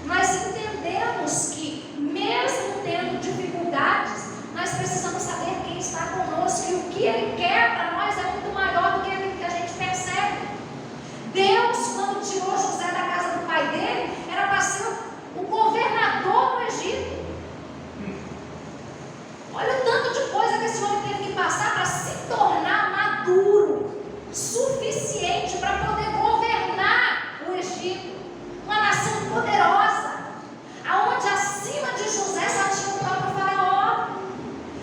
nós entendemos que, mesmo tendo dificuldades, nós precisamos saber quem está conosco, e o que Ele quer para nós é muito maior do que aquilo que a gente percebe. Deus, quando tirou José da casa do pai dele, era para ser o governador do Egito. Olha o tanto de coisa que esse homem teve que passar para se tornar maduro, suficiente para poder governar o Egito, uma nação poderosa, aonde acima de José só tinha o próprio Faraó.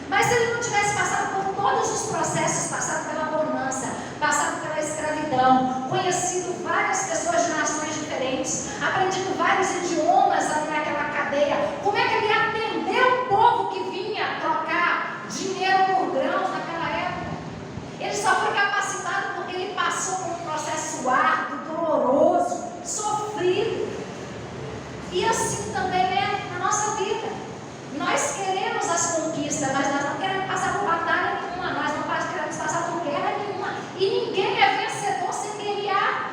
Mas se ele não tivesse passado por todos os processos, passado pela bonança, passado pela escravidão, conhecido várias pessoas de nações diferentes, aprendido vários idiomas ali naquela cadeia, como é que ele ia atender o povo que vinha trocar dinheiro por grãos naquela época? Ele só foi capacitado porque ele passou por um processo árduo, doloroso, sofrido. E assim também é na nossa vida. Nós queremos as conquistas, mas nós não queremos passar por batalha nenhuma, nós não queremos passar por guerra nenhuma. E ninguém é vencedor sem guerrear.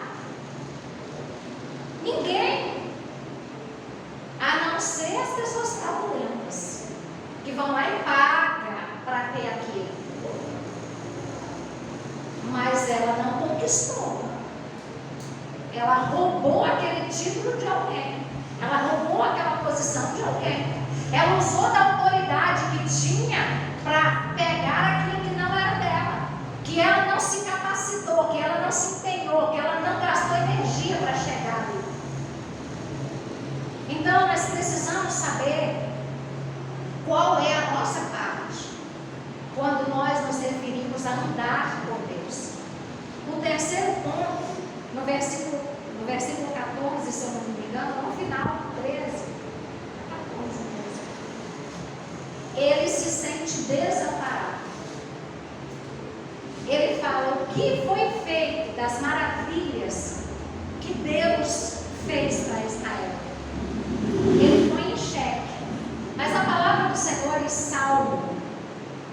Ninguém. A não ser as pessoas fraudulentas, que vão lá e pagam para ter aquilo. Mas ela não conquistou. Ela roubou aquele título de alguém. Ela roubou aquela posição de alguém. Ela usou da autoridade que tinha para pegar aquilo que não era dela, que ela não se capacitou, que ela não se empenhou, que ela não gastou energia para chegar ali. Então nós precisamos saber qual é a nossa parte quando nós nos referimos a andar com Deus. O terceiro ponto, no versículo 14, se eu não me engano, no final, 13, ele se sente desamparado. Ele fala o que foi feito das maravilhas que Deus fez para Israel. Ele põe em xeque. Mas a palavra do Senhor em Salmo,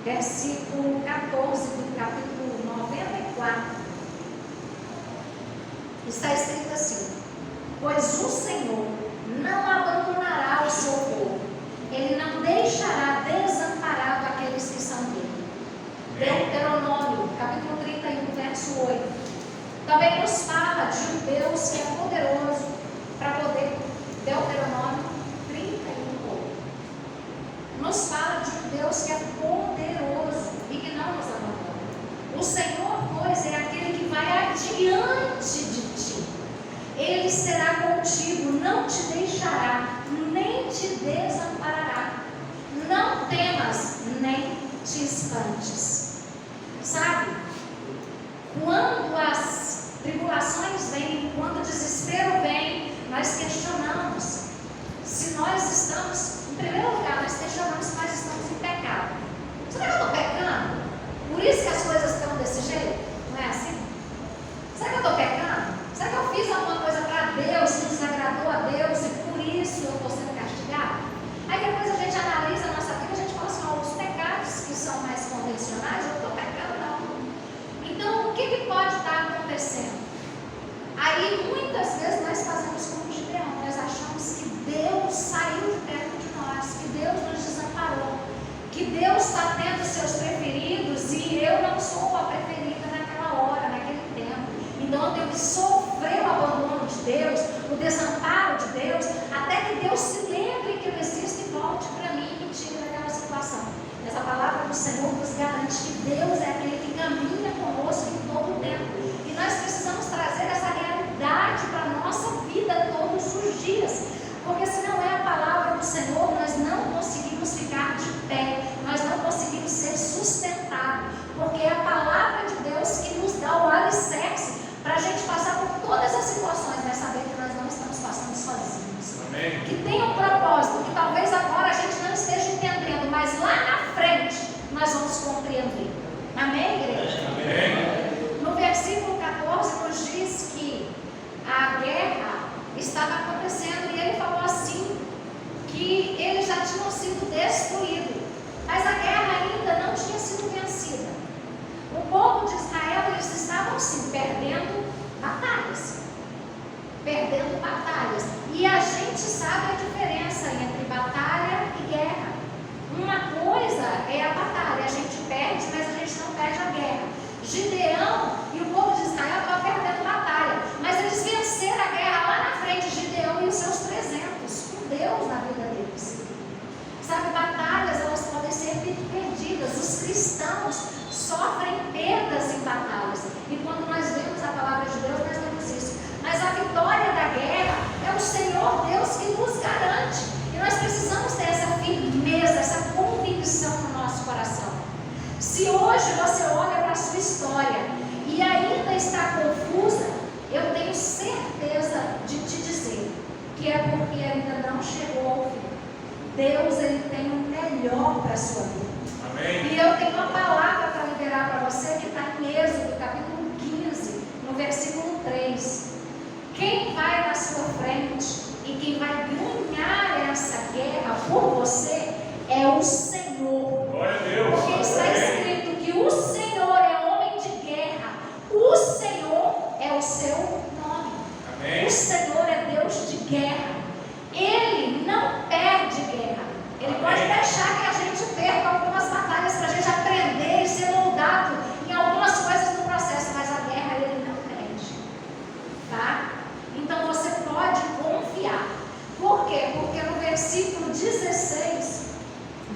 versículo 14 do capítulo 94, está escrito assim: pois o Senhor não abandonará o seu povo, Também nos fala de um Deus que é poderoso para poder, Deuteronômio 31. Nos fala de um Deus que é poderoso e que não nos abandona. O Senhor, pois, é aquele que vai adiante de ti. Ele será contigo, não te deixará, nem te desamparará. Não temas, nem te espantes. Sabe, quando as tribulações vêm, quando o desespero vem, nós questionamos se nós estamos, em primeiro lugar, nós questionamos se nós estamos em pecado. Será que eu estou pecando? Por isso que as coisas estão desse jeito? Não é assim? Será que eu estou pecando? Será que eu fiz alguma coisa para Deus que desagradou a Deus e por isso eu estou sendo castigado? Aí depois a gente analisa a nossa vida e a gente fala assim, os pecados que são mais convencionais, eu estou pecando não. Então, o que pode estar acontecendo? Aí, muitas vezes, nós fazemos como Gideão, nós achamos que Deus saiu de perto de nós, que Deus nos desamparou, que Deus está tendo seus preferidos e eu não sou a preferida naquela hora, naquele tempo. Então, eu tenho que sofrer o abandono de Deus, o desamparo de Deus, até que Deus se lembre que eu existo e volte para mim e me tire daquela situação. Essa palavra do Senhor nos garante que Deus é aquele que caminha conosco em todo o tempo. E nós precisamos trazer essa realidade para a nossa vida todos os dias. Porque se não é a palavra do Senhor, nós não conseguimos ficar de pé. Nós não conseguimos ser sustentados. Porque é a palavra de Deus que nos dá o alicerce para a gente passar por todas as situações, mas saber que nós não estamos passando sozinhos. Amém. Que tem um propósito, que talvez agora a gente não esteja entendendo, mas lá na frente nós vamos compreender. Amém, igreja? Amém. No versículo 14 nos diz que a guerra estava acontecendo e ele falou assim, que eles já tinham sido destruídos, mas a guerra ainda não tinha sido vencida. O povo de Israel, eles estavam sim perdendo batalhas. E a gente sabe a diferença entre batalha e guerra. Uma coisa é a batalha, a gente perde, mas a gente não perde a guerra. Gideão e o povo de Israel estavam perdendo batalha, mas eles venceram a guerra lá na frente, Gideão e os seus 300, com Deus na vida deles. Sabe, batalhas elas podem ser perdidas, os cristãos sofrem perdas em batalhas, e quando nós vemos a palavra de Deus, nós vemos isso. Mas a vitória da guerra é o Senhor Deus que nos garante, e nós precisamos ter essa firmeza, essa convicção no nosso coração. Se hoje você olha para a sua história e ainda está confusa, eu tenho certeza de te dizer que é porque ainda não chegou ao fim. Deus, Ele tem o melhor para a sua vida. Amém. E eu tenho uma palavra para liberar para você que está em Êxodo, capítulo 15, no versículo 3. Quem vai na sua frente e quem vai ganhar essa guerra por você é o Senhor. Glória a Deus. Porque está escrito que o Senhor é homem de guerra. O Senhor é o seu nome. Amém. O Senhor é Deus de guerra. Ele não perde guerra. Ele pode deixar que a gente perca algumas batalhas para a gente aprender e ser moldado em algumas coisas no processo, mas a guerra ele não perde. Tá? Então você pode confiar. Por quê? Porque no versículo 16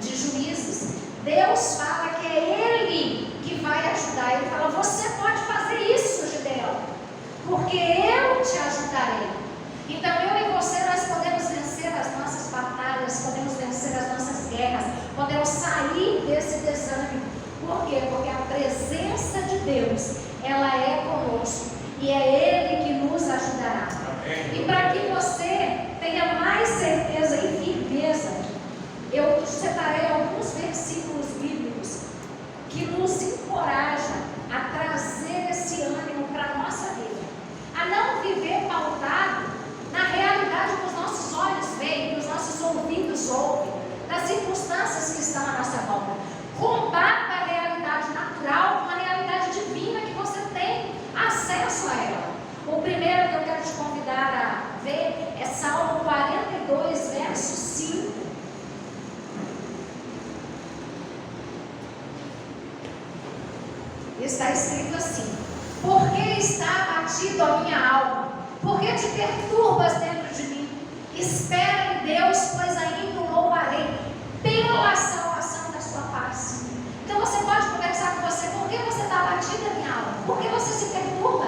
de Juízes, Deus fala que é Ele que vai ajudar. Ele fala, você pode fazer isso, Gideão, porque eu te ajudarei. Então eu e você, nós podemos vencer as nossas batalhas, podemos vencer as nossas guerras, podemos sair desse desânimo. Por quê? Porque a presença de Deus, ela é conosco e é Ele que nos ajudará. Amém. E para que você tenha mais certeza e firmeza, eu separei alguns versículos bíblicos que nos encorajam a trazer esse ânimo para a nossa vida, a não viver pautado na realidade que os nossos olhos veem, que os nossos ouvidos ouvem, das circunstâncias que estão à nossa volta. Combata a realidade natural com a realidade divina que você tem acesso a ela. O primeiro que eu quero te convidar a ver é Salmo 42, verso 5. Está escrito assim: porque está abatido a minha alma? Por que te perturbas dentro de mim? Espera em Deus, pois ainda o louvarei pela salvação da sua face. Então você pode conversar com você. Por que você está abatida, minha alma? Por que você se perturba?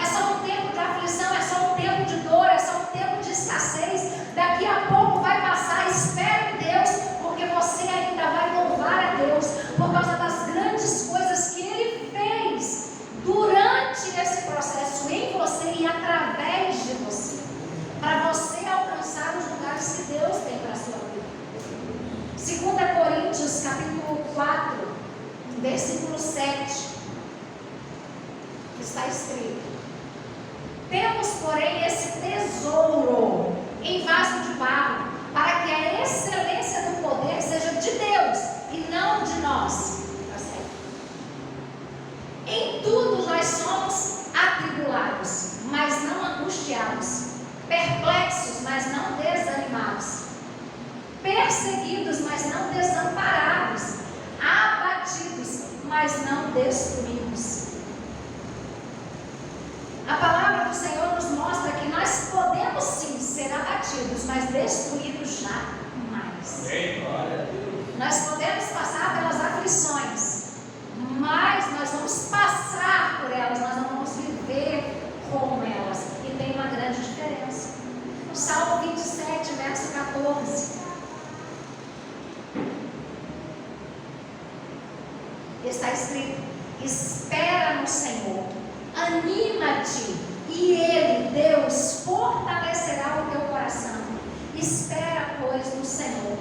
É só um tempo de aflição, é só um tempo de dor, é só um tempo de escassez. Daqui a pouco vai passar. Espera em Deus, porque você ainda vai louvar a Deus por causa das grandes coisas que Ele fez durante esse processo em você e através de você, para você alcançar os lugares que Deus tem para a sua vida. 2 Coríntios capítulo 4, versículo 7, está escrito: temos, porém, esse tesouro em vaso de barro, para que a excelência do poder seja de Deus e não de nós. Tá certo? Em tudo nós somos atribulados, mas não angustiados, perplexos, mas não desanimados, perseguidos, mas não desamparados, abatidos, mas não destruídos. A palavra do Senhor nos mostra que nós podemos sim ser abatidos, mas destruídos jamais. Nós podemos passar pelas aflições, mas nós vamos passar por elas, nós não vamos viver com elas. E tem uma grande diferença. No Salmo 27, verso 14, está escrito: espera no Senhor, anima-te, e Ele, Deus, fortalecerá o teu coração. Espera, pois, no Senhor.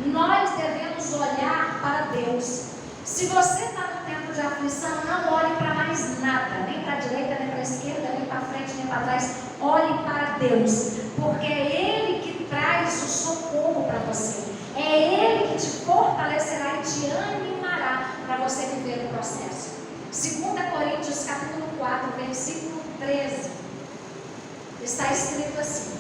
Nós devemos olhar para Deus. Se você está no tempo de aflição, não olhe para mais nada, nem para a direita, nem para a esquerda, nem para frente, nem para trás. Olhe para Deus, porque é Ele que traz o socorro para você. É Ele que te fortalecerá e te animará para você viver o processo. 2 Coríntios capítulo 4, versículo 13, está escrito assim: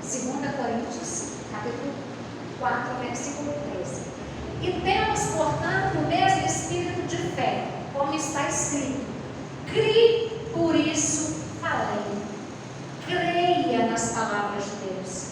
2 Coríntios capítulo 4, versículo 13: e temos, portanto, o mesmo espírito de fé, como está escrito: crie, por isso falei. Creia nas palavras de Deus.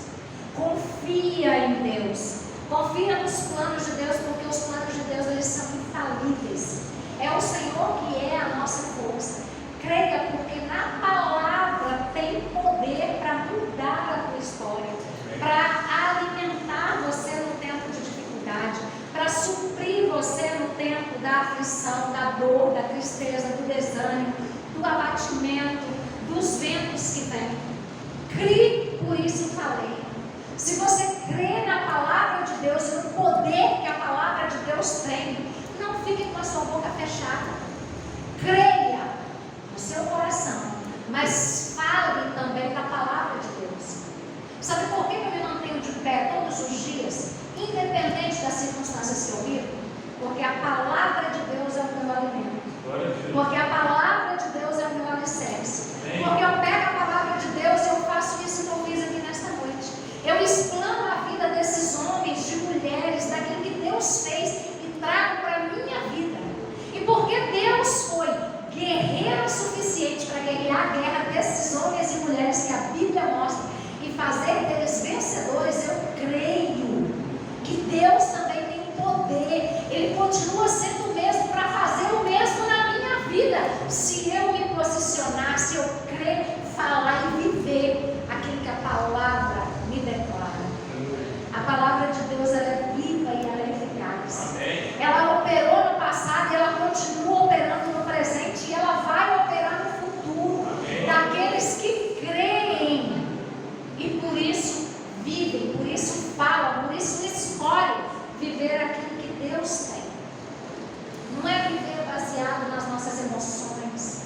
Confia em Deus. Confia nos planos de Deus, porque os planos de Deus, eles são infalíveis. É o Senhor que é a nossa força. Creia, porque na palavra tem poder para mudar a tua história, para alimentar você no tempo de dificuldade, para suprir você no tempo da aflição, da dor, da tristeza, do desânimo, do abatimento, dos ventos que vêm. Crie, por isso falei. Se você crê na palavra de Deus e no poder que a palavra de Deus tem, não fique com a sua boca fechada. Creia no seu coração, mas fale também da palavra de Deus. Sabe por que eu me mantenho de pé todos os dias, independente das circunstâncias que eu vivo? Porque a palavra de Deus é o meu alimento. Porque a palavra de Deus é o meu alicerce. Porque eu pego a palavra de Deus e eu faço isso que eu fiz aqui nesta noite. Eu explano a vida desses homens, de mulheres, daquilo que Deus fez e trago para a minha vida. E porque Deus foi guerreiro suficiente para guerrear a guerra desses homens e mulheres que a Bíblia mostra e fazer deles vencedores, eu creio que Deus também tem poder. Ele continua sendo o mesmo para fazer o mesmo na minha vida, se eu me posicionar, se eu crer, falar e viver aquilo que a palavra me declara. A palavra de Deus, ela é viva e ela é eficaz. Amém. Ela operou no passado e ela continua operando no presente e ela vai operar no futuro. Amém. Daqueles que creem e por isso vivem, por isso falam, por isso escolhem viver aquilo que Deus tem. Não é viver baseado nas nossas emoções,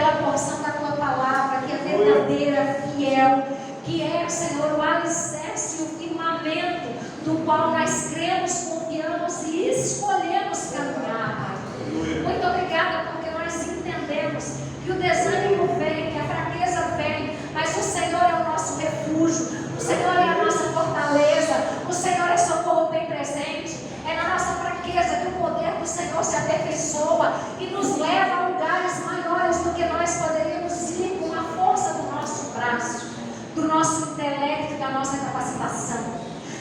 pela porção da tua palavra, que é verdadeira, fiel, que é, Senhor, o alicerce e o firmamento do qual nós cremos, confiamos e escolhemos caminhar, Pai. Muito obrigada, porque nós entendemos que o desânimo vem, que a fraqueza vem, mas o Senhor é o nosso refúgio, o Senhor é a nossa fortaleza, o Senhor é socorro bem presente. É na nossa fraqueza que o poder do Senhor se aperfeiçoa e nos leva a lugares maiores do que nós poderíamos ir com a força do nosso braço, do nosso intelecto, da nossa capacitação.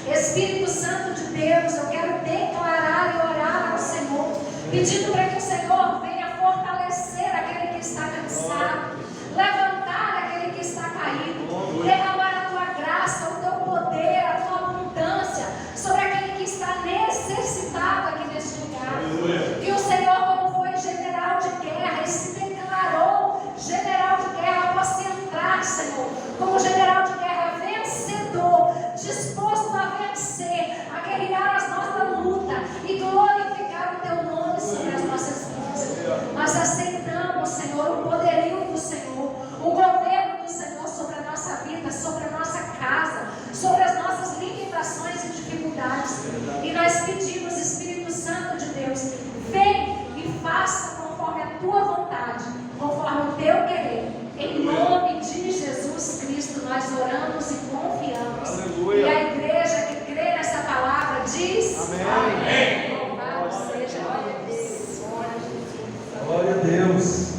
Espírito Santo de Deus, eu quero declarar e orar ao Senhor, pedindo para que o Senhor venha fortalecer aquele que está cansado, levantar aquele que está caído, derramar a tua graça, o teu poder, a tua abundância sobre aquele que está necessitado aqui neste lugar. Que o Senhor, como foi general de guerra e se declarou general de guerra, possa entrar, Senhor, como general de guerra vencedor, disposto a vencer, a guerrear as nossas lutas e glorificar o teu nome sobre as nossas vidas. Nós aceitamos, Senhor, o poderio do Senhor, o governo do Senhor sobre a nossa vida, sobre a nossa casa, sobre as nossas limitações e dificuldades. E nós pedimos, Espírito Santo de Deus, vem e faça conforme a tua vontade, conforme o teu querer. Em nome de Jesus Cristo nós oramos e confiamos. Aleluia. E a igreja que crê nessa palavra diz: amém. Louvado seja, glória a Deus. Glória a Deus.